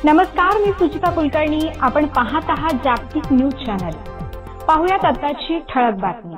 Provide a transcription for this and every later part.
नमस्कार, मी सुचिता कुलकर्णी. आपण पाहत आहात जागतिक न्यूज चॅनल. पाहुयात आताची ठळक बातमी.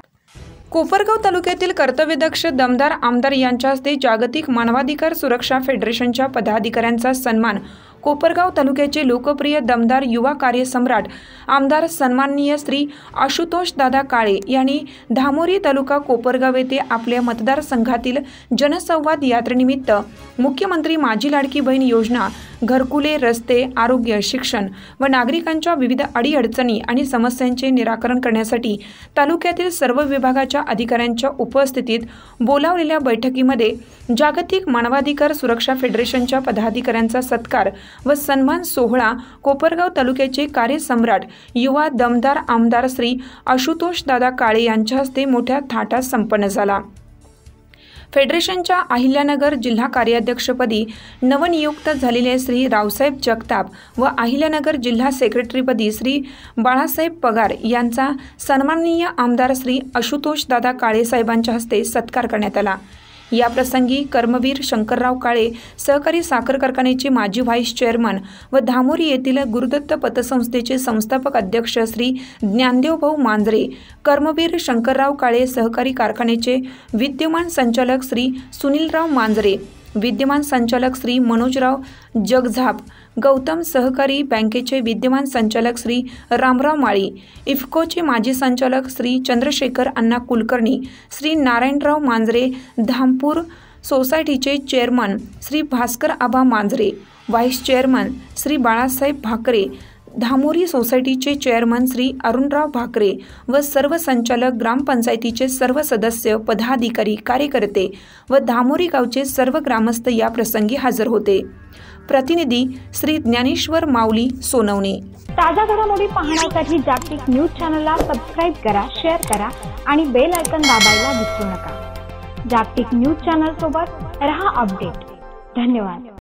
कोपरगाव तालुक्यातील कर्तव्यदक्ष दमदार आमदार यांच्या हस्ते जागतिक मानवाधिकार सुरक्षा फेडरेशनच्या पदाधिकाऱ्यांचा सन्मान. कोपरगाव तालुक्याचे लोकप्रिय दमदार युवा कार्यसम्राट आमदार सन्माननीय श्री आशुतोष दादा काळे यांनी धामोरी तालुका कोपरगाव येथे आपल्या मतदारसंघातील जनसंवाद यात्रेनिमित्त मुख्यमंत्री माझी लाडकी बहीण योजना, घरकुले, रस्ते, आरोग्य, शिक्षण व नागरिकांच्या विविध अडीअडचणी आणि समस्यांचे निराकरण करण्यासाठी तालुक्यातील सर्व विभागाच्या अधिकाऱ्यांच्या उपस्थितीत बोलावलेल्या बैठकीमध्ये जागतिक मानवाधिकार सुरक्षा फेडरेशनच्या पदाधिकाऱ्यांचा सत्कार व सन्मान सोहळा कोपरगाव तालुक्याचे कार्यसम्राट युवा दमदार आमदार श्री आशुतोष दादा काळे यांच्या हस्ते मोठ्या थाटात संपन्न झाला. फेडरेशनच्या अहिल्यानगर जिल्हा कार्याध्यक्षपदी नवनियुक्त झालेले श्री रावसाहेब जगताप व अहिल्यानगर जिल्हा सेक्रेटरीपदी श्री बाळासाहेब पगार यांचा सन्माननीय आमदार श्री आशुतोष दादा काळे साहेबांच्या हस्ते सत्कार करण्यात आला. या प्रसंगी कर्मवीर शंकरराव काळे सहकारी साखर कारखान्याचे माजी व्हाईस चेअरमन व धामोरी येथील गुरुदत्त पतसंस्थेचे संस्थापक अध्यक्ष श्री ज्ञानदेव भाऊ मांजरे, कर्मवीर शंकरराव काळे सहकारी कारखान्याचे विद्यमान संचालक श्री सुनीलराव मांजरे, विद्यमान संचालक श्री मनोजराव जगझाप, गौतम सहकारी बँकेचे विद्यमान संचालक श्री रामराव माळी, इफ्कोचे माजी संचालक श्री चंद्रशेखर अण्णा कुलकर्णी, श्री नारायणराव मांजरे, धामपूर सोसायटीचे चेअरमन श्री भास्कर आबा मांजरे, व्हाईस चेअरमन श्री बाळासाहेब भाकरे, धामोरी सोसायटीचे चेअरमन श्री अरुणराव भाकरे व सर्व संचालक, ग्रामपंचायतीचे सर्व सदस्य, पदाधिकारी, कार्यकर्ते व धामोरी गावचे सर्व ग्रामस्थ या प्रसंगी हजर होते. प्रतिनिधी श्री ज्ञानेश्वर माऊली, सोनवणे. ताज्या घडामोडी पाहण्यासाठी जागतिक न्यूज चॅनलला सबस्क्राइब करा, शेअर करा आणि बेल आयकॉन दाबायला विसरू नका. जागतिक न्यूज चॅनल सोबत रहा अपडेट. धन्यवाद.